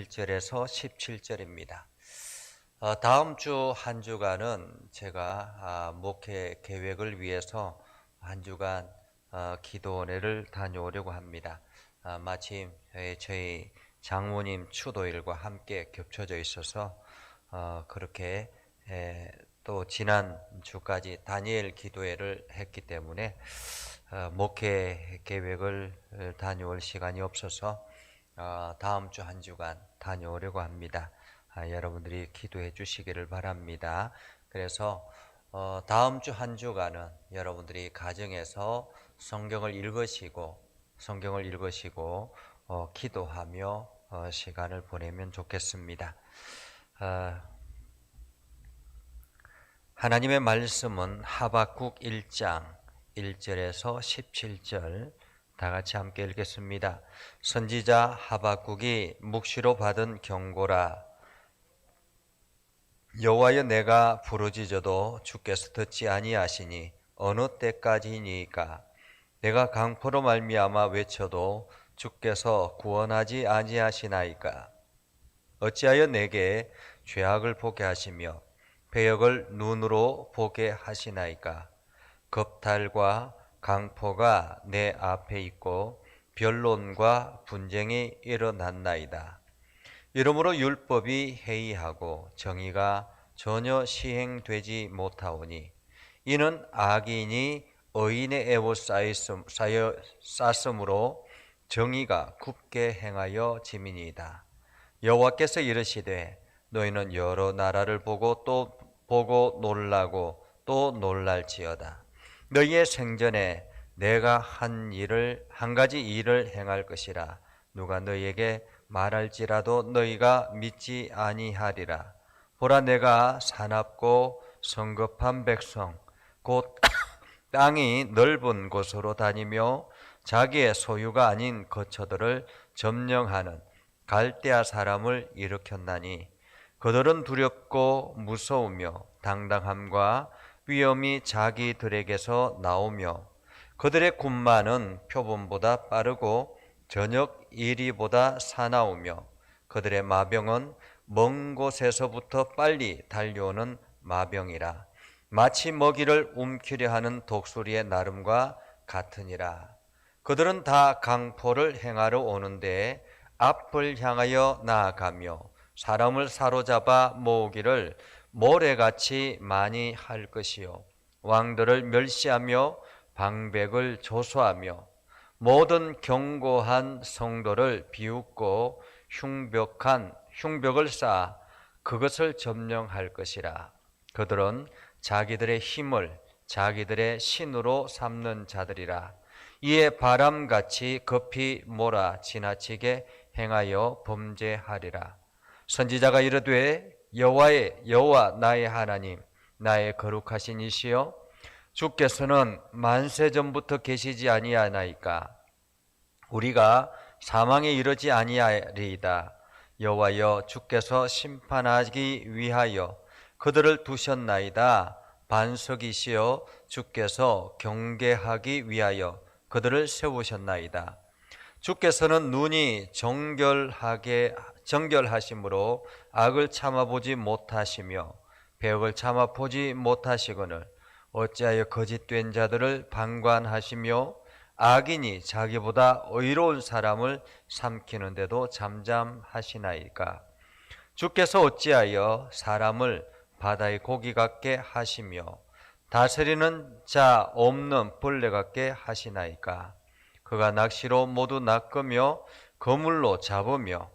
1절에서 17절입니다. 다음 주 한 주간은 제가 목회 계획을 위해서 한 주간 기도원회를 다녀오려고 합니다. 마침 저희 장모님 추도일과 함께 겹쳐져 있어서 그렇게 또 지난 주까지 다니엘 기도회를 했기 때문에 목회 계획을 다녀올 시간이 없어서 다음 주 한 주간 다녀오려고 합니다. 여러분들이 기도해 주시기를 바랍니다. 그래서 다음 주 한 주간은 여러분들이 가정에서 성경을 읽으시고 기도하며 시간을 보내면 좋겠습니다. 하나님의 말씀은 하박국 1장 1절에서 17절 다 같이 함께 읽겠습니다. 선지자 하박국이 묵시로 받은 경고라. 여호와여, 내가 부르짖어도 주께서 듣지 아니하시니 어느 때까지니까? 내가 강포로 말미암아 외쳐도 주께서 구원하지 아니하시나이까? 어찌하여 내게 죄악을 보게 하시며 배역을 눈으로 보게 하시나이까? 겁탈과 강포가 내 앞에 있고 변론과 분쟁이 일어났나이다. 이러므로 율법이 해이하고 정의가 전혀 시행되지 못하오니 이는 악인이 의인의 에워싸였으므로 정의가 굽게 행하여 짐이니이다. 여호와께서 이르시되 너희는 여러 나라를 보고 또 보고 놀라고 또 놀랄지어다. 너희의 생전에 내가 한 가지 일을 행할 것이라. 누가 너희에게 말할지라도 너희가 믿지 아니하리라. 보라, 내가 사납고 성급한 백성 곧 땅이 넓은 곳으로 다니며 자기의 소유가 아닌 거처들을 점령하는 갈대아 사람을 일으켰나니 그들은 두렵고 무서우며 당당함과 위엄이 자기들에게서 나오며 그들의 군마는 표범보다 빠르고 저녁 이리보다 사나우며 그들의 마병은 먼 곳에서부터 빨리 달려오는 마병이라. 마치 먹이를 움키려 하는 독수리의 나름과 같으니라. 그들은 다 강포를 행하러 오는데 앞을 향하여 나아가며 사람을 사로잡아 모으기를 모래같이 많이 할 것이요 왕들을 멸시하며 방백을 조소하며 모든 견고한 성도를 비웃고 흉벽을 쌓아 그것을 점령할 것이라. 그들은 자기들의 힘을 자기들의 신으로 삼는 자들이라. 이에 바람같이 급히 몰아 지나치게 행하여 범죄하리라. 선지자가 이르되 여호와 나의 하나님, 나의 거룩하신 이시여, 주께서는 만세 전부터 계시지 아니하나이까? 우리가 사망에 이르지 아니하리이다. 여호와여, 주께서 심판하기 위하여 그들을 두셨나이다. 반석이시여, 주께서 경계하기 위하여 그들을 세우셨나이다. 주께서는 눈이 정결하심으로 악을 참아보지 못하시며 배역을 참아보지 못하시거늘 어찌하여 거짓된 자들을 방관하시며 악인이 자기보다 의로운 사람을 삼키는데도 잠잠하시나이까? 주께서 어찌하여 사람을 바다의 고기 같게 하시며 다스리는 자 없는 벌레 같게 하시나이까? 그가 낚시로 모두 낚으며 그물로 잡으며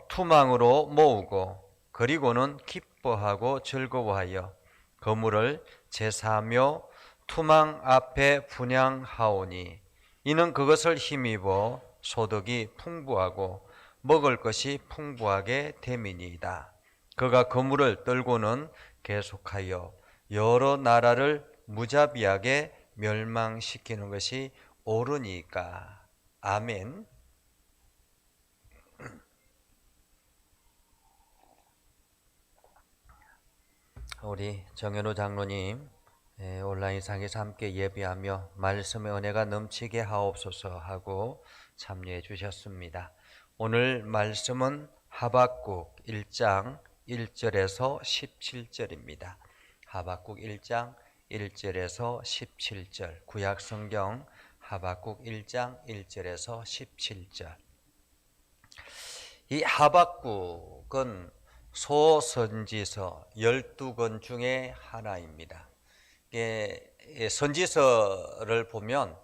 투망으로 모으고 그리고는 기뻐하고 즐거워하여 그물을 제사하며 투망 앞에 분향하오니 이는 그것을 힘입어 소득이 풍부하고 먹을 것이 풍부하게 됨이니이다. 그가 그물을 떨고는 계속하여 여러 나라를 무자비하게 멸망시키는 것이 옳으니까. 아멘. 우리 정현우 장로님 온라인상에서 함께 예배하며 말씀의 은혜가 넘치게 하옵소서 하고 참여해 주셨습니다. 오늘 말씀은 하박국 1장 1절에서 17절입니다. 하박국 1장 1절에서 17절, 구약성경 하박국 1장 1절에서 17절. 이 하박국은 소선지서 12권 중에 하나입니다. 선지서를 보면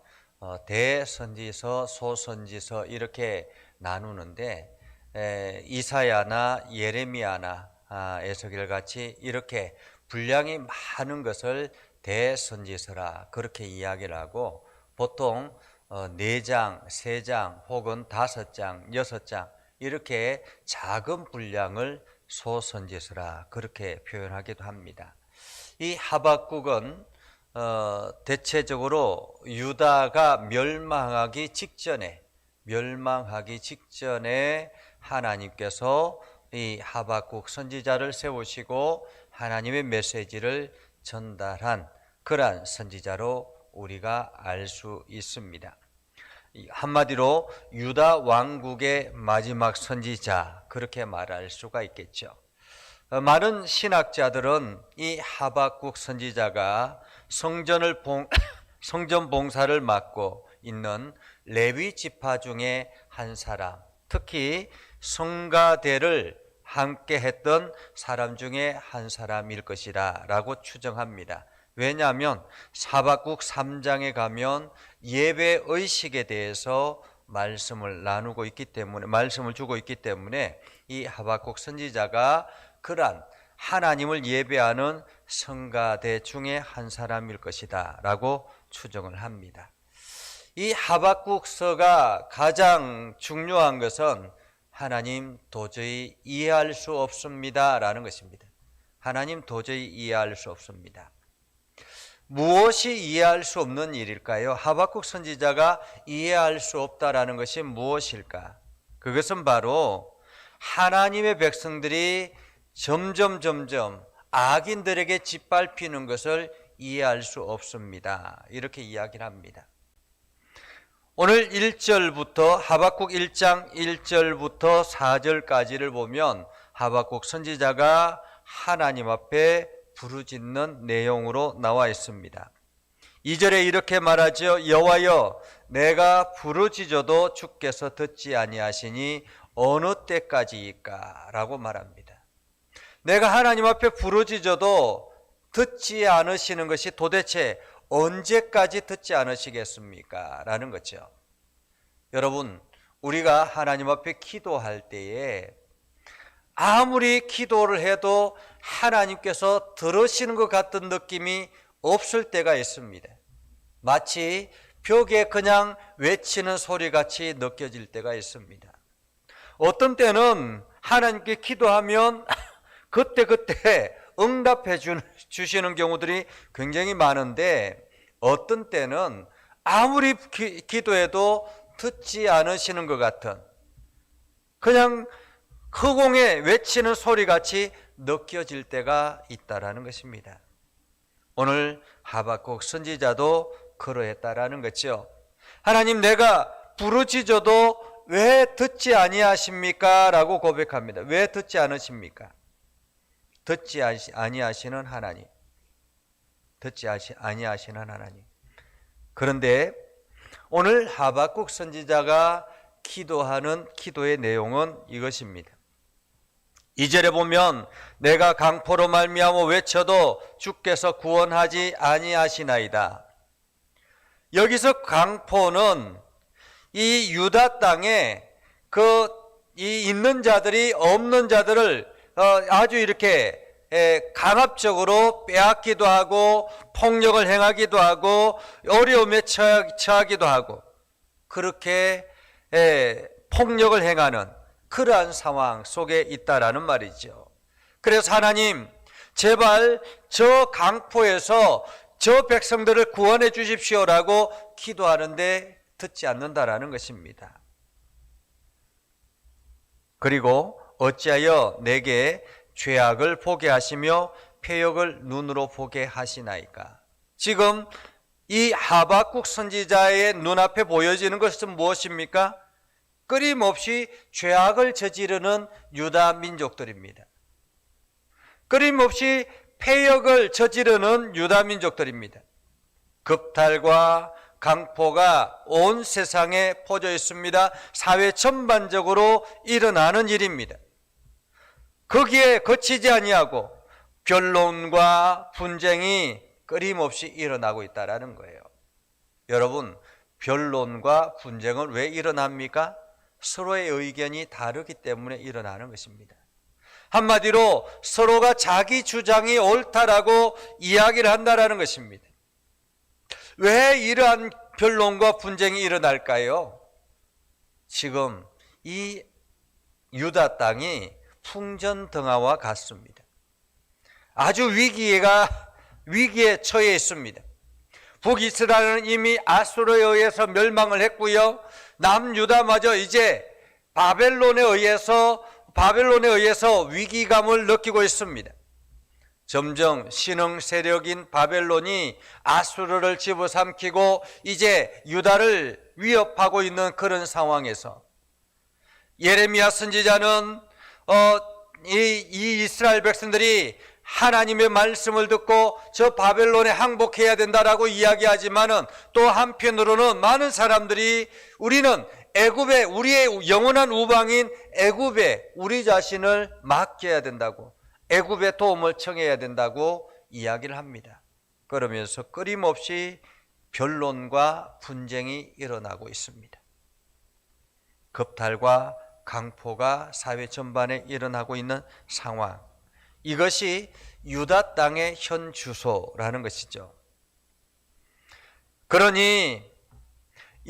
대선지서, 소선지서 이렇게 나누는데 이사야나 예레미야나 에스겔 같이 이렇게 분량이 많은 것을 대선지서라 그렇게 이야기를 하고, 보통 4장, 3장 혹은 5장, 6장 이렇게 작은 분량을 소선지서라 그렇게 표현하기도 합니다. 이 하박국은 대체적으로 유다가 멸망하기 직전에 하나님께서 이 하박국 선지자를 세우시고 하나님의 메시지를 전달한 그러한 선지자로 우리가 알 수 있습니다. 한마디로 유다 왕국의 마지막 선지자 그렇게 말할 수가 있겠죠. 많은 신학자들은 이 하박국 선지자가 성전 봉사를 맡고 있는 레위 지파 중에 한 사람, 특히 성가대를 함께 했던 사람 중에 한 사람일 것이라 라고 추정합니다. 왜냐하면 하박국 3장에 가면 예배 의식에 대해서 말씀을 주고 있기 때문에 이 하박국 선지자가 그러한 하나님을 예배하는 성가대 중에 한 사람일 것이다 라고 추정을 합니다. 이 하박국서가 가장 중요한 것은 하나님 도저히 이해할 수 없습니다 라는 것입니다. 하나님 도저히 이해할 수 없습니다. 무엇이 이해할 수 없는 일일까요? 하박국 선지자가 이해할 수 없다라는 것이 무엇일까? 그것은 바로 하나님의 백성들이 점점 악인들에게 짓밟히는 것을 이해할 수 없습니다. 이렇게 이야기를 합니다. 오늘 1절부터 하박국 1장 1절부터 4절까지를 보면 하박국 선지자가 하나님 앞에 부르짖는 내용으로 나와 있습니다. 2절에 이렇게 말하죠. 여호와여, 내가 부르짖어도 주께서 듣지 아니하시니 어느 때까지일까? 라고 말합니다. 내가 하나님 앞에 부르짖어도 듣지 않으시는 것이 도대체 언제까지 듣지 않으시겠습니까? 라는 거죠. 여러분, 우리가 하나님 앞에 기도할 때에 아무리 기도를 해도 하나님께서 들으시는 것 같은 느낌이 없을 때가 있습니다. 마치 벽에 그냥 외치는 소리같이 느껴질 때가 있습니다. 어떤 때는 하나님께 기도하면 그때 응답해 주시는 경우들이 굉장히 많은데, 어떤 때는 아무리 기도해도 듣지 않으시는 것 같은, 그냥 허공에 외치는 소리같이 느껴질 때가 있다라는 것입니다. 오늘 하박국 선지자도 그러했다라는 거죠. 하나님, 내가 부르짖어도 왜 듣지 아니하십니까? 라고 고백합니다. 왜 듣지 않으십니까? 듣지 아니하시는 하나님. 듣지 아니하시는 하나님. 그런데 오늘 하박국 선지자가 기도하는 기도의 내용은 이것입니다. 2절에 보면 내가 강포로 말미암아 외쳐도 주께서 구원하지 아니하시나이다. 여기서 강포는 이 유다 땅에 이 있는 자들이 없는 자들을 아주 이렇게 강압적으로 빼앗기도 하고 폭력을 행하기도 하고 어려움에 처하기도 하고 그렇게 폭력을 행하는 그러한 상황 속에 있다라는 말이죠. 그래서 하나님, 제발 저 강포에서 저 백성들을 구원해 주십시오라고 기도하는데 듣지 않는다라는 것입니다. 그리고 어찌하여 내게 죄악을 보게 하시며 패역을 눈으로 보게 하시나이까? 지금 이 하박국 선지자의 눈앞에 보여지는 것은 무엇입니까? 끊임없이 죄악을 저지르는 유다 민족들입니다. 끊임없이 패역을 저지르는 유다 민족들입니다. 겁탈과 강포가 온 세상에 퍼져 있습니다. 사회 전반적으로 일어나는 일입니다. 거기에 거치지 아니하고 변론과 분쟁이 끊임없이 일어나고 있다는 거예요. 여러분, 변론과 분쟁은 왜 일어납니까? 서로의 의견이 다르기 때문에 일어나는 것입니다. 한마디로 서로가 자기 주장이 옳다라고 이야기를 한다는 것입니다. 왜 이러한 변론과 분쟁이 일어날까요? 지금 이 유다 땅이 풍전등화와 같습니다. 아주 위기에 처해 있습니다. 북이스라엘은 이미 아수르에 의해서 멸망을 했고요. 남유다마저 이제 바벨론에 의해서 위기감을 느끼고 있습니다. 점점 신흥 세력인 바벨론이 아수르를 집어삼키고 이제 유다를 위협하고 있는 그런 상황에서 예레미야 선지자는 이 이스라엘 백성들이 하나님의 말씀을 듣고 저 바벨론에 항복해야 된다라고 이야기하지만은 또 한편으로는 많은 사람들이 우리는 애굽에 우리의 영원한 우방인 애굽에 우리 자신을 맡겨야 된다고, 애굽의 도움을 청해야 된다고 이야기를 합니다. 그러면서 끊임없이 변론과 분쟁이 일어나고 있습니다. 겁탈과 강포가 사회 전반에 일어나고 있는 상황, 이것이 유다 땅의 현 주소라는 것이죠. 그러니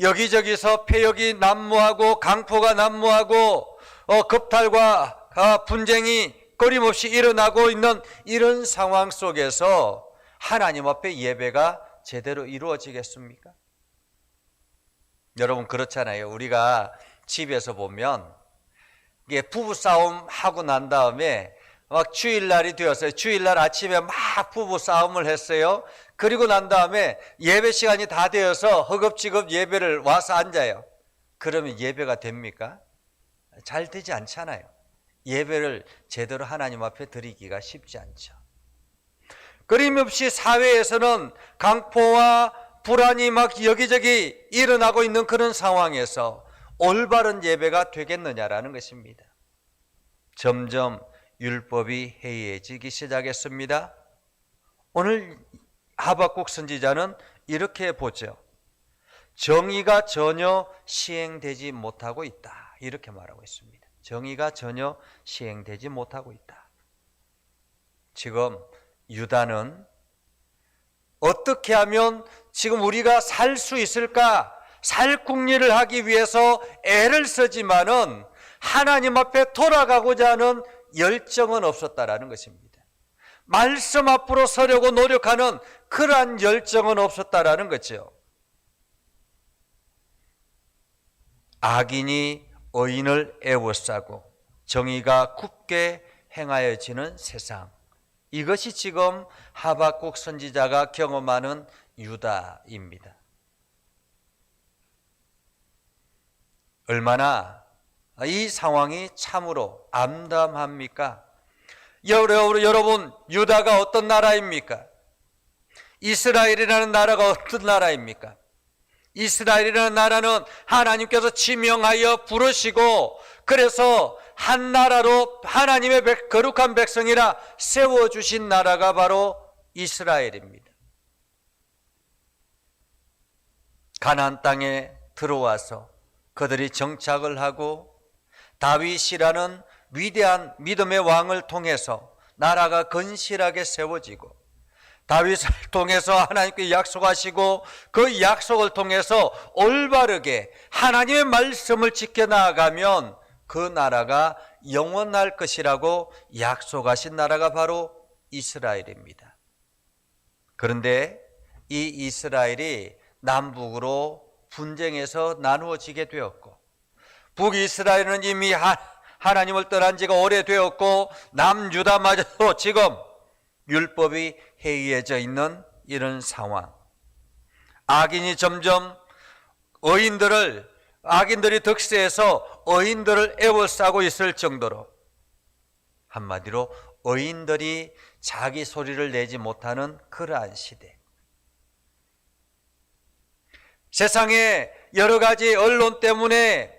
여기저기서 패역이 난무하고 강포가 난무하고 겁탈과 분쟁이 끊임없이 일어나고 있는 이런 상황 속에서 하나님 앞에 예배가 제대로 이루어지겠습니까? 여러분, 그렇잖아요. 우리가 집에서 보면 이게 부부싸움 하고 난 다음에 막 주일날이 되었어요. 주일날 아침에 막 부부싸움을 했어요. 그리고 난 다음에 예배 시간이 다 되어서 허겁지겁 예배를 와서 앉아요. 그러면 예배가 됩니까? 잘 되지 않잖아요. 예배를 제대로 하나님 앞에 드리기가 쉽지 않죠. 끊임없이 사회에서는 강포와 불안이 막 여기저기 일어나고 있는 그런 상황에서 올바른 예배가 되겠느냐라는 것입니다. 점점 율법이 해이해지기 시작했습니다. 오늘 하박국 선지자는 이렇게 보죠. 정의가 전혀 시행되지 못하고 있다, 이렇게 말하고 있습니다. 정의가 전혀 시행되지 못하고 있다. 지금 유다는 어떻게 하면 지금 우리가 살 수 있을까, 살궁리를 하기 위해서 애를 쓰지만은 하나님 앞에 돌아가고자 하는 열정은 없었다라는 것입니다. 말씀 앞으로 서려고 노력하는 그러한 열정은 없었다라는 거죠. 악인이 의인을 애워싸고 정의가 굳게 행하여지는 세상, 이것이 지금 하박국 선지자가 경험하는 유다입니다. 얼마나 이 상황이 참으로 암담합니까? 여러분, 유다가 어떤 나라입니까? 이스라엘이라는 나라가 어떤 나라입니까? 이스라엘이라는 나라는 하나님께서 지명하여 부르시고 그래서 한 나라로 하나님의 거룩한 백성이라 세워주신 나라가 바로 이스라엘입니다. 가나안 땅에 들어와서 그들이 정착을 하고 다윗이라는 위대한 믿음의 왕을 통해서 나라가 건실하게 세워지고 다윗을 통해서 하나님께 약속하시고 그 약속을 통해서 올바르게 하나님의 말씀을 지켜나가면 그 나라가 영원할 것이라고 약속하신 나라가 바로 이스라엘입니다. 그런데 이 이스라엘이 남북으로 분쟁에서 나누어지게 되었고 북이스라엘은 이미 하나님을 떠난 지가 오래되었고 남유다마저도 지금 율법이 해이해져 있는 이런 상황, 악인이 점점 의인들을 악인들이 득세해서 의인들을 애워싸고 있을 정도로, 한마디로 의인들이 자기 소리를 내지 못하는 그러한 시대. 세상에 여러 가지 언론 때문에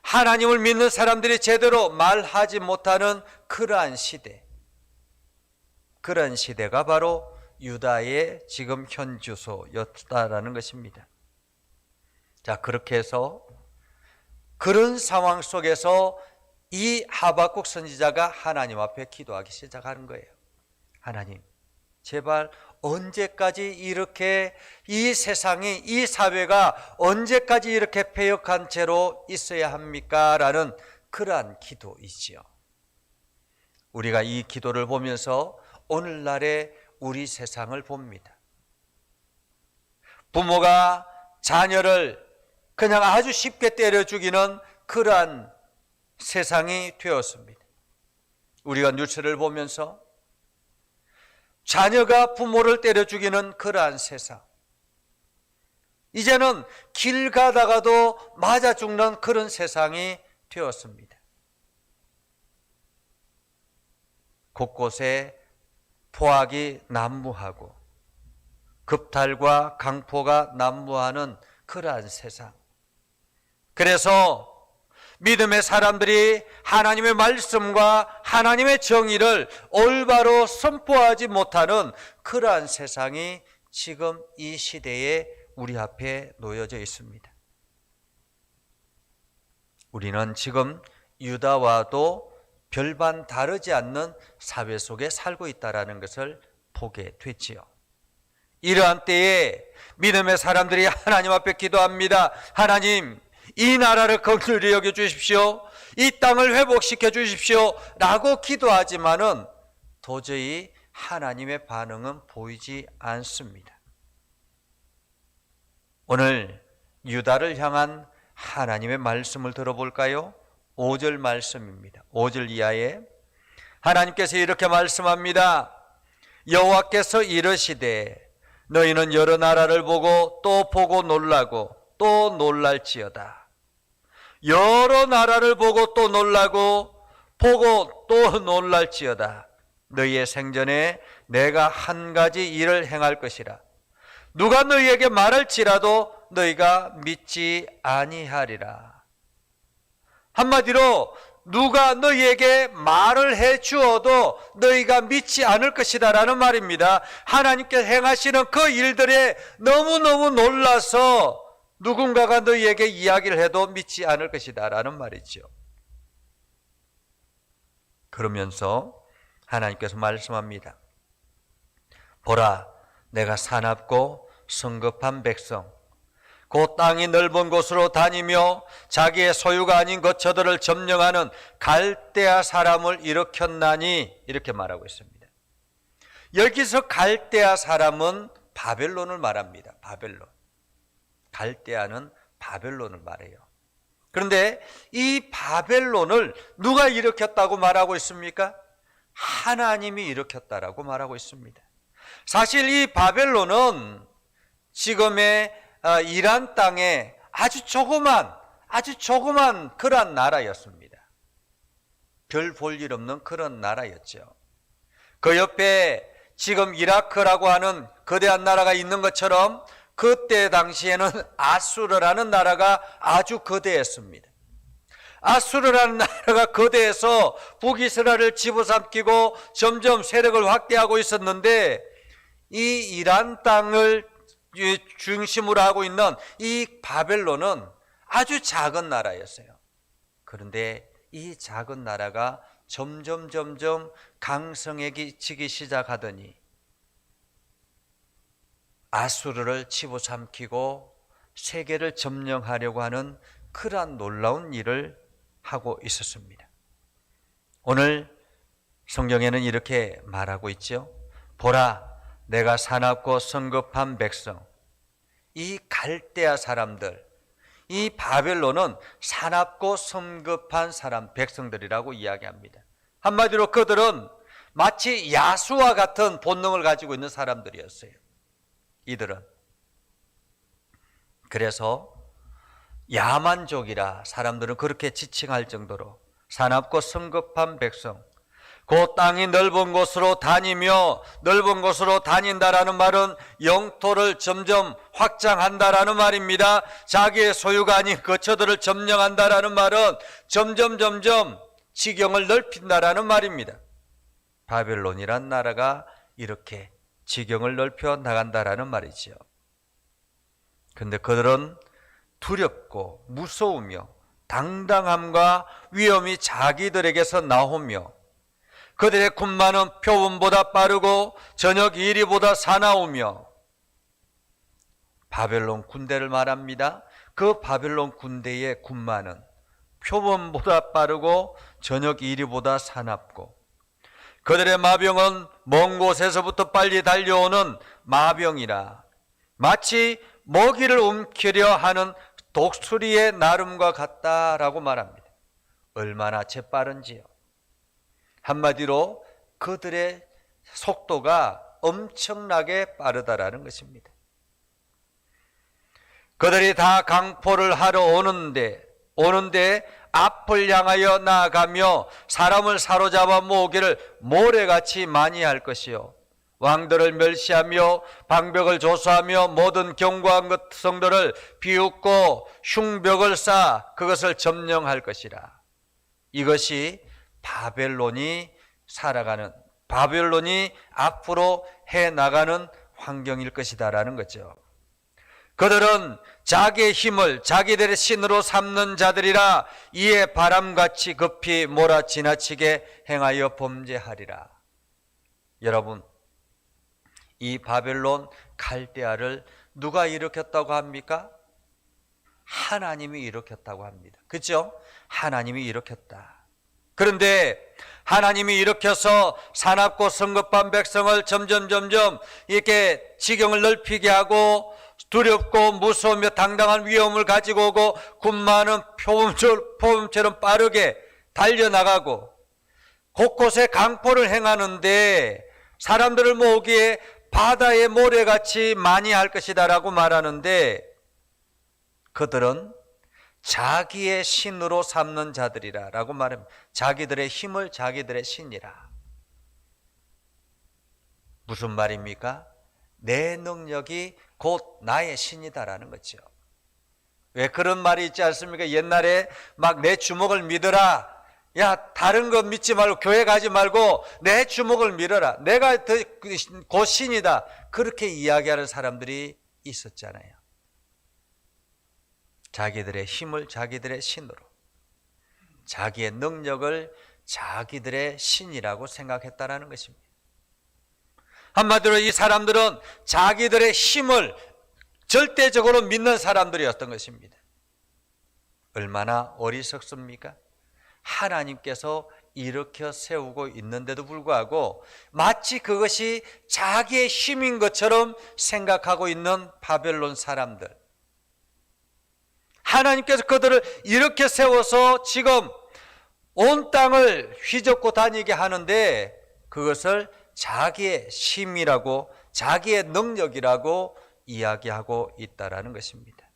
하나님을 믿는 사람들이 제대로 말하지 못하는 그러한 시대. 그런 시대가 바로 유다의 지금 현 주소였다라는 것입니다. 자, 그렇게 해서 그런 상황 속에서 이 하박국 선지자가 하나님 앞에 기도하기 시작하는 거예요. 하나님, 제발 언제까지 이렇게 이 세상이, 이 사회가 언제까지 이렇게 패역한 채로 있어야 합니까? 라는 그러한 기도이지요. 우리가 이 기도를 보면서 오늘날의 우리 세상을 봅니다. 부모가 자녀를 그냥 아주 쉽게 때려 죽이는 그러한 세상이 되었습니다. 우리가 뉴스를 보면서 자녀가 부모를 때려 죽이는 그러한 세상, 이제는 길 가다가도 맞아 죽는 그런 세상이 되었습니다. 곳곳에 포악이 난무하고 급탈과 강포가 난무하는 그러한 세상. 그래서 믿음의 사람들이 하나님의 말씀과 하나님의 정의를 올바로 선포하지 못하는 그러한 세상이 지금 이 시대에 우리 앞에 놓여져 있습니다. 우리는 지금 유다와도 별반 다르지 않는 사회 속에 살고 있다는 것을 보게 됐지요. 이러한 때에 믿음의 사람들이 하나님 앞에 기도합니다. 하나님, 이 나라를 긍휼히 여겨 주십시오. 이 땅을 회복시켜 주십시오. 라고 기도하지만은 도저히 하나님의 반응은 보이지 않습니다. 오늘 유다를 향한 하나님의 말씀을 들어볼까요? 5절 말씀입니다. 5절 이하에 하나님께서 이렇게 말씀합니다. 여호와께서 이르시되 너희는 여러 나라를 보고 또 보고 놀라고 또 놀랄지어다. 여러 나라를 보고 또 놀라고 보고 또 놀랄지어다. 너희의 생전에 내가 한 가지 일을 행할 것이라. 누가 너희에게 말할지라도 너희가 믿지 아니하리라. 한마디로 누가 너희에게 말을 해 주어도 너희가 믿지 않을 것이다 라는 말입니다. 하나님께서 행하시는 그 일들에 너무너무 놀라서 누군가가 너희에게 이야기를 해도 믿지 않을 것이다 라는 말이죠. 그러면서 하나님께서 말씀합니다. 보라, 내가 사납고 성급한 백성, 그 땅이 넓은 곳으로 다니며 자기의 소유가 아닌 것 저들을 점령하는 갈대아 사람을 일으켰나니, 이렇게 말하고 있습니다. 여기서 갈대아 사람은 바벨론을 말합니다. 바벨론. 갈대아는 바벨론을 말해요. 그런데 이 바벨론을 누가 일으켰다고 말하고 있습니까? 하나님이 일으켰다라고 말하고 있습니다. 사실 이 바벨론은 지금의 이란 땅에 아주 조그만 그런 나라였습니다. 별 볼 일 없는 그런 나라였죠. 그 옆에 지금 이라크라고 하는 거대한 나라가 있는 것처럼 그때 당시에는 아수르라는 나라가 아주 거대했습니다. 아수르라는 나라가 거대해서 북이스라엘을 집어삼키고 점점 세력을 확대하고 있었는데, 이 이란 땅을 중심으로 하고 있는 이 바벨론은 아주 작은 나라였어요. 그런데 이 작은 나라가 점점 강성해지기 시작하더니 아수르를 집어삼키고 세계를 점령하려고 하는 그러한 놀라운 일을 하고 있었습니다. 오늘 성경에는 이렇게 말하고 있죠. 보라, 내가 사납고 성급한 백성. 이 갈대아 사람들, 이 바벨론은 사납고 성급한 사람, 백성들이라고 이야기합니다. 한마디로 그들은 마치 야수와 같은 본능을 가지고 있는 사람들이었어요. 이들은. 그래서 야만족이라 사람들은 그렇게 지칭할 정도로 사납고 성급한 백성, 그 땅이 넓은 곳으로 다니며, 넓은 곳으로 다닌다라는 말은 영토를 점점 확장한다라는 말입니다. 자기의 소유가 아닌 거처들을 점령한다라는 말은 점점 지경을 넓힌다라는 말입니다. 바벨론이란 나라가 이렇게 지경을 넓혀 나간다라는 말이죠. 그런데 그들은 두렵고 무서우며 당당함과 위험이 자기들에게서 나오며, 그들의 군마는 표범보다 빠르고 저녁 이리보다 사나우며, 바벨론 군대를 말합니다. 그 바벨론 군대의 군마는 표범보다 빠르고 저녁 이리보다 사납고, 그들의 마병은 먼 곳에서부터 빨리 달려오는 마병이라 마치 먹이를 움키려 하는 독수리의 나름과 같다라고 말합니다. 얼마나 재빠른지요. 한마디로 그들의 속도가 엄청나게 빠르다라는 것입니다. 그들이 다 강포를 하러 오는데 앞을 향하여 나아가며 사람을 사로잡아 모으기를 모래같이 많이 할 것이요, 왕들을 멸시하며 방벽을 조사하며 모든 견고한 성들을 비웃고 흉벽을 쌓아 그것을 점령할 것이라. 이것이 바벨론이 살아가는, 바벨론이 앞으로 해나가는 환경일 것이다라는 거죠. 그들은 자기의 힘을 자기들의 신으로 삼는 자들이라 이에 바람같이 급히 몰아 지나치게 행하여 범죄하리라. 여러분, 이 바벨론 갈대아를 누가 일으켰다고 합니까? 하나님이 일으켰다고 합니다. 그렇죠? 하나님이 일으켰다. 그런데 하나님이 일으켜서 사납고 성급한 백성을 점점 이렇게 지경을 넓히게 하고 두렵고 무서우며 당당한 위험을 가지고 오고 군마는 표범처럼 빠르게 달려나가고 곳곳에 강포를 행하는데 사람들을 모으기에 바다의 모래같이 많이 할 것이다 라고 말하는데, 그들은 자기의 신으로 삼는 자들이라 라고 말합니다. 자기들의 힘을 자기들의 신이라. 무슨 말입니까? 내 능력이 곧 나의 신이다라는 거죠. 왜 그런 말이 있지 않습니까? 옛날에 막 내 주먹을 믿어라, 야 다른 거 믿지 말고 교회 가지 말고 내 주먹을 믿어라, 내가 곧 신이다, 그렇게 이야기하는 사람들이 있었잖아요. 자기들의 힘을 자기들의 신으로, 자기의 능력을 자기들의 신이라고 생각했다라는 것입니다. 한마디로 이 사람들은 자기들의 힘을 절대적으로 믿는 사람들이었던 것입니다. 얼마나 어리석습니까? 하나님께서 일으켜 세우고 있는데도 불구하고 마치 그것이 자기의 힘인 것처럼 생각하고 있는 바벨론 사람들. 하나님께서 그들을 이렇게 세워서 지금 온 땅을 휘젓고 다니게 하는데 그것을 자기의 힘이라고, 자기의 능력이라고 이야기하고 있다라는 것입니다.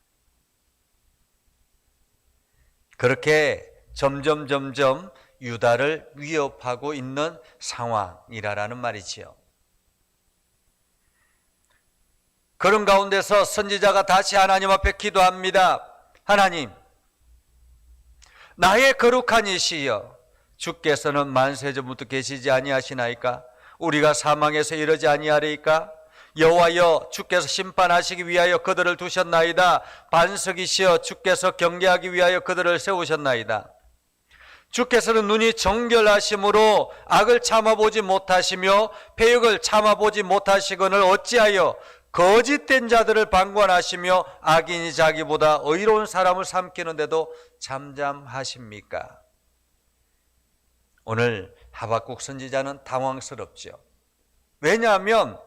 그렇게 점점 유다를 위협하고 있는 상황이라는 말이지요. 그런 가운데서 선지자가 다시 하나님 앞에 기도합니다. 하나님, 나의 거룩한 이시여, 주께서는 만세전부터 계시지 아니하시나이까? 우리가 사망해서 이러지 아니하리이까? 여호와여, 주께서 심판하시기 위하여 그들을 두셨나이다. 반석이시여, 주께서 경계하기 위하여 그들을 세우셨나이다. 주께서는 눈이 정결하심으로 악을 참아보지 못하시며 패역을 참아보지 못하시거늘 어찌하여 거짓된 자들을 방관하시며 악인이 자기보다 의로운 사람을 삼키는데도 잠잠하십니까? 오늘 하박국 선지자는 당황스럽죠. 왜냐하면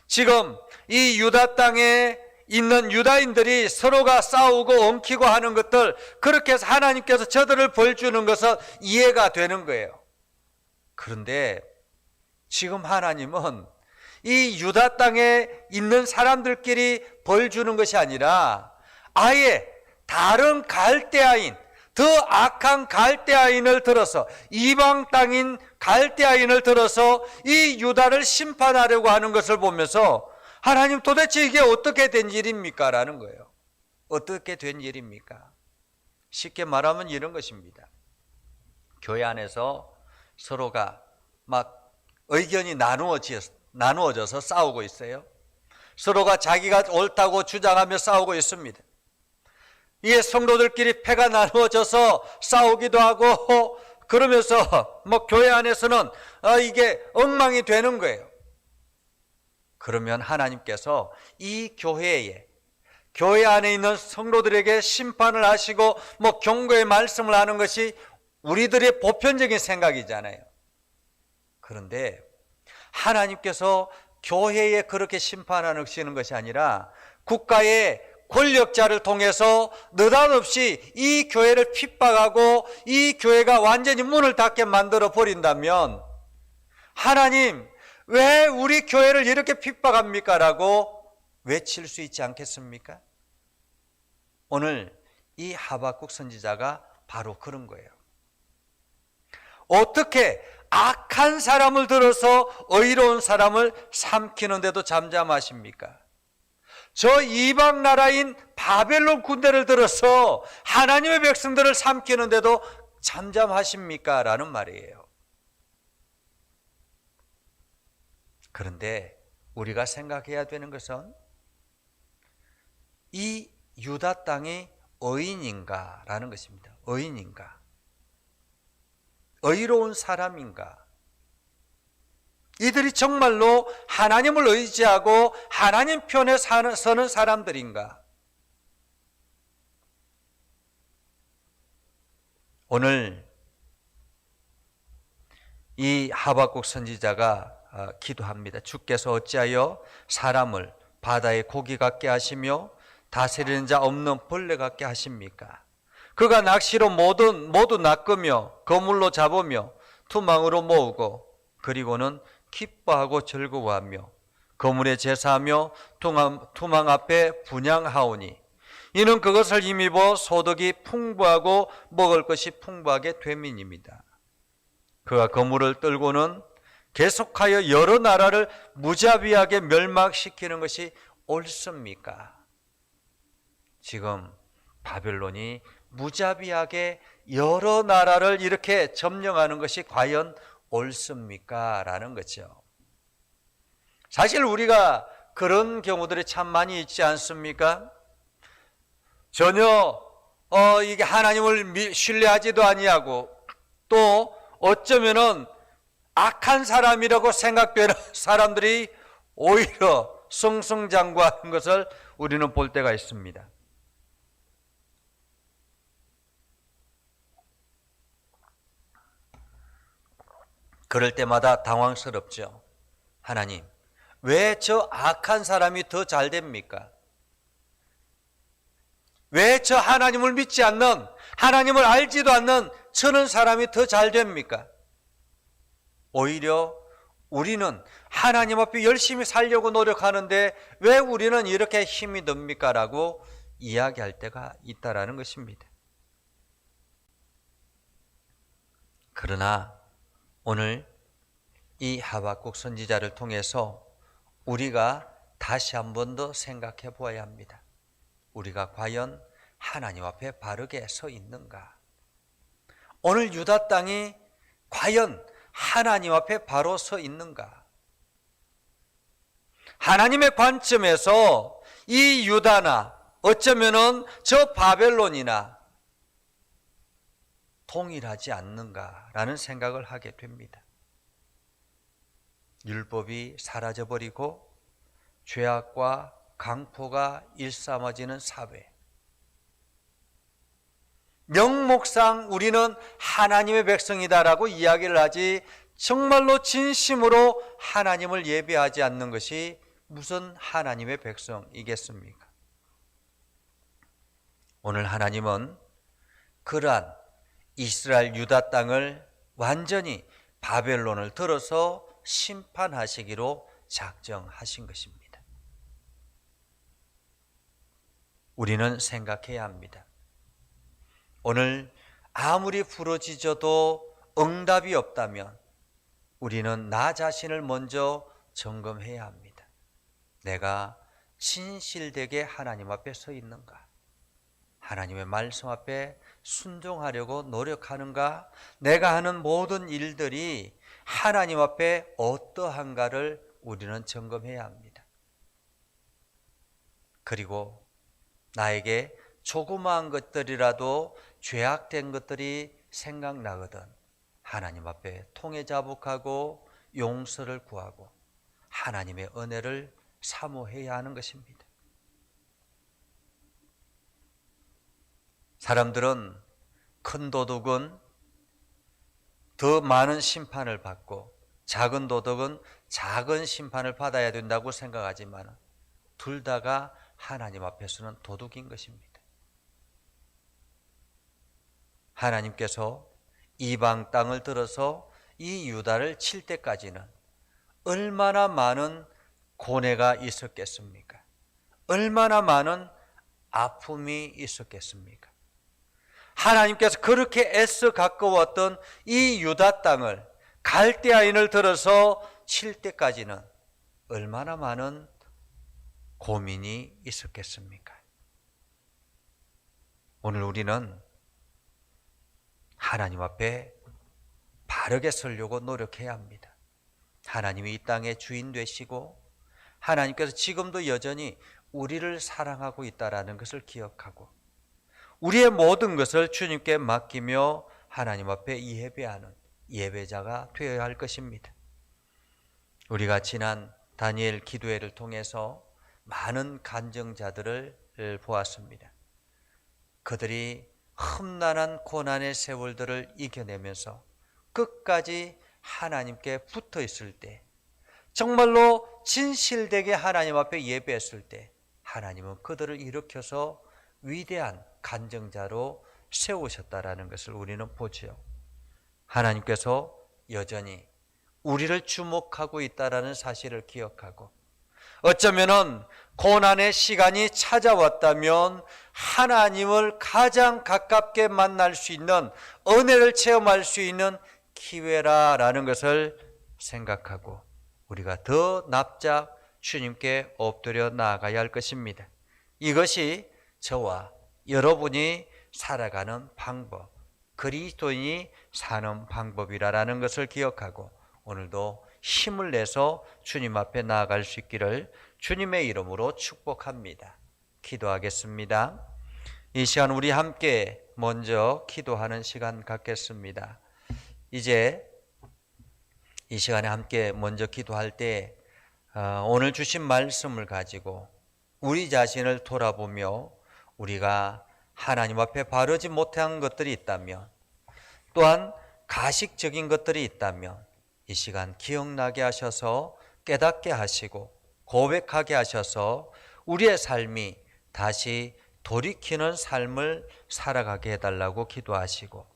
지금 이 유다 땅에 있는 유다인들이 서로가 싸우고 엉키고 하는 것들, 그렇게 해서 하나님께서 저들을 벌 주는 것은 이해가 되는 거예요. 그런데 지금 하나님은 이 유다 땅에 있는 사람들끼리 벌 주는 것이 아니라 아예 다른 갈대아인, 더 악한 갈대아인을 들어서, 이방 땅인 갈대아인을 들어서 이 유다를 심판하려고 하는 것을 보면서 하나님, 도대체 이게 어떻게 된 일입니까? 라는 거예요. 어떻게 된 일입니까? 쉽게 말하면 이런 것입니다. 교회 안에서 서로가 막 의견이 나누어져서 싸우고 있어요. 서로가 자기가 옳다고 주장하며 싸우고 있습니다. 이게 성도들끼리 패가 나누어져서 싸우기도 하고 그러면서 교회 안에서는 이게 엉망이 되는 거예요. 그러면 하나님께서 이 교회 안에 있는 성도들에게 심판을 하시고 경고의 말씀을 하는 것이 우리들의 보편적인 생각이잖아요. 그런데 하나님께서 교회에 그렇게 심판하시는 것이 아니라 국가의 권력자를 통해서 느닷없이 이 교회를 핍박하고 이 교회가 완전히 문을 닫게 만들어 버린다면, 하나님, 왜 우리 교회를 이렇게 핍박합니까? 라고 외칠 수 있지 않겠습니까? 오늘 이 하박국 선지자가 바로 그런 거예요. 어떻게 악한 사람을 들어서 의로운 사람을 삼키는데도 잠잠하십니까? 저 이방 나라인 바벨론 군대를 들어서 하나님의 백성들을 삼키는데도 잠잠하십니까? 라는 말이에요. 그런데 우리가 생각해야 되는 것은 이 유다 땅이 의인인가? 라는 것입니다. 의인인가? 의로운 사람인가? 이들이 정말로 하나님을 의지하고 하나님 편에 서는 사람들인가? 오늘 이 하박국 선지자가 기도합니다. 주께서 어찌하여 사람을 바다의 고기 같게 하시며 다스리는 자 없는 벌레 같게 하십니까? 그가 낚시로 모두 낚으며 거물로 잡으며 투망으로 모으고 그리고는 기뻐하고 즐거워하며 거물에 제사하며 투망 앞에 분향하오니 이는 그것을 힘입어 소득이 풍부하고 먹을 것이 풍부하게 됨이니이다. 그가 거물을 떨고는 계속하여 여러 나라를 무자비하게 멸망시키는 것이 옳습니까? 지금 바벨론이 무자비하게 여러 나라를 이렇게 점령하는 것이 과연 옳습니까? 라는 거죠. 사실 우리가 그런 경우들이 참 많이 있지 않습니까? 전혀 이게 하나님을 신뢰하지도 아니하고 또 어쩌면은 악한 사람이라고 생각되는 사람들이 오히려 승승장구하는 것을 우리는 볼 때가 있습니다. 그럴 때마다 당황스럽죠. 하나님, 왜 저 악한 사람이 더 잘 됩니까? 왜 저 하나님을 믿지 않는, 하나님을 알지도 않는 저런 사람이 더 잘 됩니까? 오히려 우리는 하나님 앞에 열심히 살려고 노력하는데 왜 우리는 이렇게 힘이 듭니까? 라고 이야기할 때가 있다라는 것입니다. 그러나 오늘 이 하박국 선지자를 통해서 우리가 다시 한 번 더 생각해 보아야 합니다. 우리가 과연 하나님 앞에 바르게 서 있는가? 오늘 유다 땅이 과연 하나님 앞에 바로 서 있는가? 하나님의 관점에서 이 유다나 어쩌면은 저 바벨론이나 동일하지 않는가라는 생각을 하게 됩니다. 율법이 사라져버리고 죄악과 강포가 일삼아지는 사회. 명목상 우리는 하나님의 백성이다라고 이야기를 하지 정말로 진심으로 하나님을 예배하지 않는 것이 무슨 하나님의 백성이겠습니까? 오늘 하나님은 그러한 이스라엘 유다 땅을 완전히 바벨론을 들어서 심판하시기로 작정하신 것입니다. 우리는 생각해야 합니다. 오늘 아무리 부러지져도 응답이 없다면 우리는 나 자신을 먼저 점검해야 합니다. 내가 진실되게 하나님 앞에 서 있는가? 하나님의 말씀 앞에 순종하려고 노력하는가? 내가 하는 모든 일들이 하나님 앞에 어떠한가를 우리는 점검해야 합니다. 그리고 나에게 조그마한 것들이라도 죄악된 것들이 생각나거든 하나님 앞에 통회자복하고 용서를 구하고 하나님의 은혜를 사모해야 하는 것입니다. 사람들은 큰 도둑은 더 많은 심판을 받고 작은 도둑은 작은 심판을 받아야 된다고 생각하지만 둘 다가 하나님 앞에서는 도둑인 것입니다. 하나님께서 이방 땅을 들어서 이 유다를 칠 때까지는 얼마나 많은 고뇌가 있었겠습니까? 얼마나 많은 아픔이 있었겠습니까? 하나님께서 그렇게 애써 가까웠던 이 유다 땅을 갈대아인을 들어서 칠 때까지는 얼마나 많은 고민이 있었겠습니까? 오늘 우리는 하나님 앞에 바르게 서려고 노력해야 합니다. 하나님이 이 땅의 주인 되시고 하나님께서 지금도 여전히 우리를 사랑하고 있다는 것을 기억하고 우리의 모든 것을 주님께 맡기며 하나님 앞에 예배하는 예배자가 되어야 할 것입니다. 우리가 지난 다니엘 기도회를 통해서 많은 간증자들을 보았습니다. 그들이 험난한 고난의 세월들을 이겨내면서 끝까지 하나님께 붙어 있을 때, 정말로 진실되게 하나님 앞에 예배했을 때 하나님은 그들을 일으켜서 위대한 간증자로 세우셨다라는 것을 우리는 보지요. 하나님께서 여전히 우리를 주목하고 있다라는 사실을 기억하고 어쩌면은 고난의 시간이 찾아왔다면 하나님을 가장 가깝게 만날 수 있는 은혜를 체험할 수 있는 기회라라는 것을 생각하고 우리가 더 납작 주님께 엎드려 나아가야 할 것입니다. 이것이 저와 여러분이 살아가는 방법, 그리스도인이 사는 방법이라는 것을 기억하고 오늘도 힘을 내서 주님 앞에 나아갈 수 있기를 주님의 이름으로 축복합니다. 기도하겠습니다. 이 시간 우리 함께 먼저 기도하는 시간 갖겠습니다. 이제 이 시간에 함께 먼저 기도할 때 오늘 주신 말씀을 가지고 우리 자신을 돌아보며 우리가 하나님 앞에 바르지 못한 것들이 있다면 또한 가식적인 것들이 있다면 이 시간 기억나게 하셔서 깨닫게 하시고 고백하게 하셔서 우리의 삶이 다시 돌이키는 삶을 살아가게 해달라고 기도하시고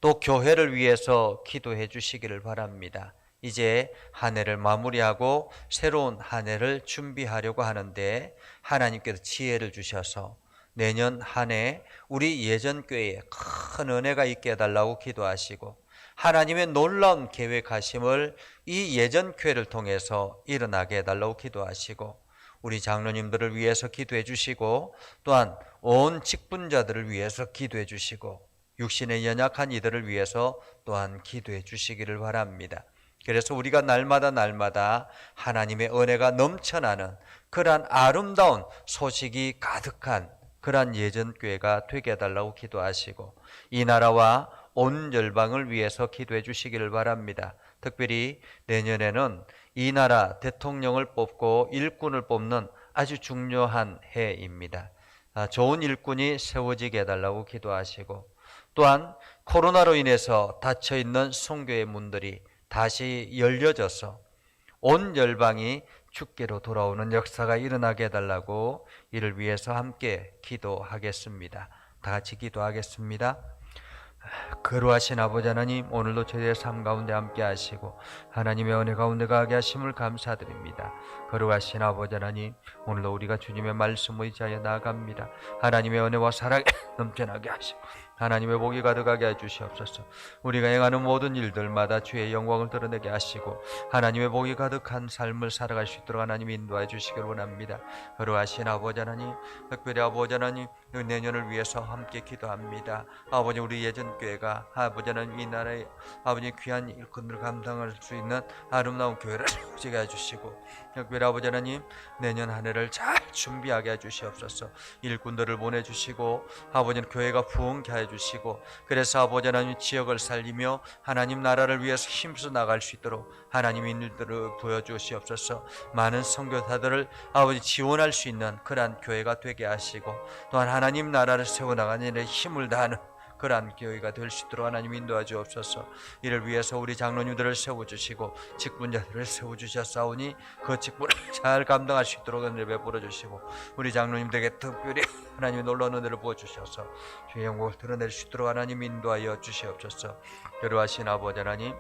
또 교회를 위해서 기도해 주시기를 바랍니다. 이제 한 해를 마무리하고 새로운 한 해를 준비하려고 하는데 하나님께서 지혜를 주셔서 내년 한 해 우리 예전교회에 큰 은혜가 있게 해달라고 기도하시고 하나님의 놀라운 계획하심을 이 예전교회를 통해서 일어나게 해달라고 기도하시고 우리 장로님들을 위해서 기도해 주시고 또한 온 직분자들을 위해서 기도해 주시고 육신의 연약한 이들을 위해서 또한 기도해 주시기를 바랍니다. 그래서 우리가 날마다 하나님의 은혜가 넘쳐나는 그러한 아름다운 소식이 가득한 그러한 예전교회가 되게 해달라고 기도하시고 이 나라와 온 열방을 위해서 기도해 주시기를 바랍니다. 특별히 내년에는 이 나라 대통령을 뽑고 일꾼을 뽑는 아주 중요한 해입니다. 좋은 일꾼이 세워지게 해달라고 기도하시고 또한 코로나로 인해서 닫혀있는 선교의 문들이 다시 열려져서 온 열방이 주께로 돌아오는 역사가 일어나게 해달라고 이를 위해서 함께 기도하겠습니다. 다 같이 기도하겠습니다. 거룩하신 아버지 하나님, 오늘도 저희의 삶 가운데 함께 하시고 하나님의 은혜 가운데 가게 하심을 감사드립니다. 거룩하신 아버지 하나님, 오늘도 우리가 주님의 말씀 의지하여 나아갑니다. 하나님의 은혜와 사랑에 넘쳐나게 하시고 하나님의 복이 가득하게 해주시옵소서. 우리가 행하는 모든 일들마다 주의 영광을 드러내게 하시고 하나님의 복이 가득한 삶을 살아갈 수 있도록 하나님 인도해 주시길 원합니다. 거룩하신 아버지 하나님, 특별히 아버지 하나님, 내년을 위해서 함께 기도합니다. 아버지, 우리 예전교회가 아버지 하나님 이 나라의 아버지 귀한 일꾼들을 감당할 수 있는 아름다운 교회를 지게 해주시고, 특별히 아버지 하나님 내년 한 해를 잘 준비하게 해주시옵소서. 일꾼들을 보내주시고 아버지는 교회가 부흥케 해주시고, 그래서 아버지 하나님 지역을 살리며 하나님 나라를 위해서 힘써 나갈 수 있도록 하나님 인들을 보여주시옵소서. 많은 선교사들을 아버지 지원할 수 있는 그러한 교회가 되게 하시고, 또한 하나님 나라를 세워나가는 일에 힘을 다하는 그러한 교회가 될 수 있도록 하나님 인도하 주옵소서. 이를 위해서 우리 장로님들을 세워주시고 직분자들을 세워주셨사오니 그 직분을 잘 감당할 수 있도록 은혜를 베풀어 주시고, 우리 장로님들에게 특별히 하나님의 놀라운 은혜를 부어주셔서 주의 영광을 드러낼 수 있도록 하나님 인도하여 주시옵소서. 여러하신 아버지 하나님,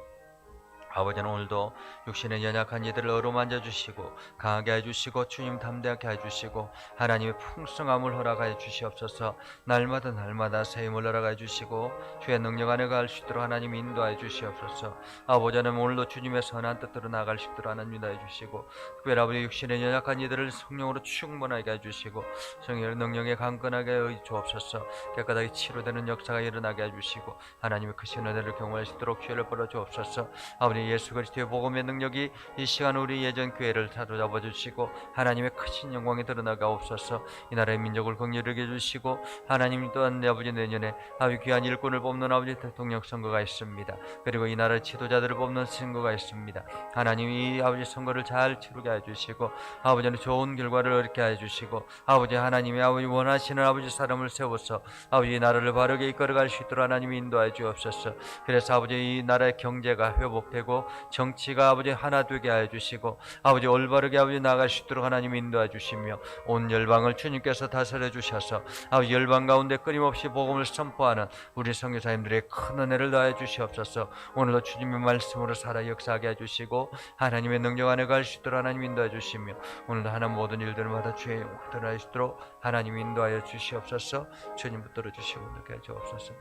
아버지는 오늘도 육신의 연약한 이들을 어루만져 주시고 강하게 해주시고 주님 담대하게 해주시고 하나님의 풍성함을 허락하여 주시옵소서. 날마다 새 힘을 허락하여 주시고 주의 능력 안에 갈 수 있도록 하나님 인도하여 주시옵소서. 아버지는 오늘도 주님의 선한 뜻대로 나갈 수 있도록 하나님 인도하여 주시고, 특별히 아버지 육신의 연약한 이들을 성령으로 충만하게 해주시고 성령의 능력에 강건하게 해 주옵소서. 깨끗하게 치료되는 역사가 일어나게 해주시고 하나님의 크신 은혜를 경험할 수 있도록 기회를 벌어 주옵소서. 아버지, 예수 그리스도의 복음의 능력이 이 시간 우리 예전 교회를 사로잡아 주시고 하나님의 크신 영광이 드러나게 하옵소서. 이 나라의 민족을 긍휼하게 해주시고 하나님 또한 아버지 내년에 아버지 귀한 일꾼을 뽑는 아버지 대통령 선거가 있습니다. 그리고 이 나라의 지도자들을 뽑는 선거가 있습니다. 하나님 이 아버지 선거를 잘 치르게 해주시고 아버지는 좋은 결과를 얻게 해주시고 아버지 하나님의 아버지 원하시는 아버지 사람을 세워서 아버지 이 나라를 바르게 이끌어갈 수 있도록 하나님 인도해 주옵소서. 그래서 아버지 이 나라의 경제가 회복되고 정치가 아버지 하나 되게 하여 주시고 아버지 올바르게 아버지 나아갈 수 있도록 하나님 인도해 주시며 온 열방을 주님께서 다스려 주셔서 아버지 열방 가운데 끊임없이 복음을 선포하는 우리 선교사님들의 큰 은혜를 더해 주시옵소서. 오늘도 주님의 말씀으로 살아 역사하게 해주시고 하나님의 능력 안에 갈 수 있도록 하나님 인도해 주시며 오늘도 하나님 모든 일들마다 주의 영광 드러날 수 있도록 하나님 인도하여 주시옵소서. 주님 붙들어 주시고 느껴 주옵소서.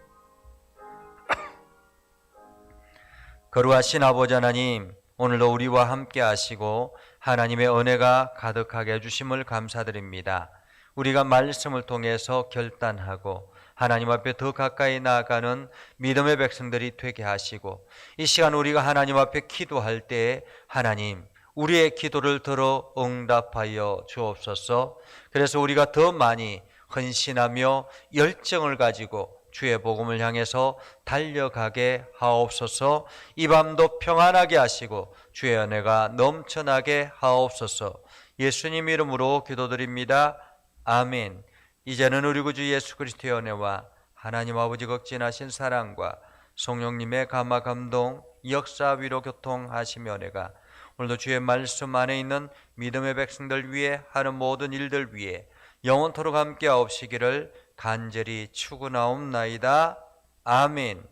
거룩하신 아버지 하나님, 오늘도 우리와 함께 하시고 하나님의 은혜가 가득하게 해주심을 감사드립니다. 우리가 말씀을 통해서 결단하고 하나님 앞에 더 가까이 나아가는 믿음의 백성들이 되게 하시고, 이 시간 우리가 하나님 앞에 기도할 때에 하나님 우리의 기도를 들어 응답하여 주옵소서. 그래서 우리가 더 많이 헌신하며 열정을 가지고 주의 복음을 향해서 달려가게 하옵소서. 이 밤도 평안하게 하시고 주의 은혜가 넘쳐나게 하옵소서. 예수님 이름으로 기도드립니다. 아멘. 이제는 우리 구주 예수 그리스도의 은혜와 하나님 아버지 극진하신 사랑과 성령님의 감화 감동 역사 위로 교통하시며 은혜가 오늘도 주의 말씀 안에 있는 믿음의 백성들 위해 하는 모든 일들 위해 영원토록 함께 하옵시기를 간절히 축원하옵나이다. 아멘.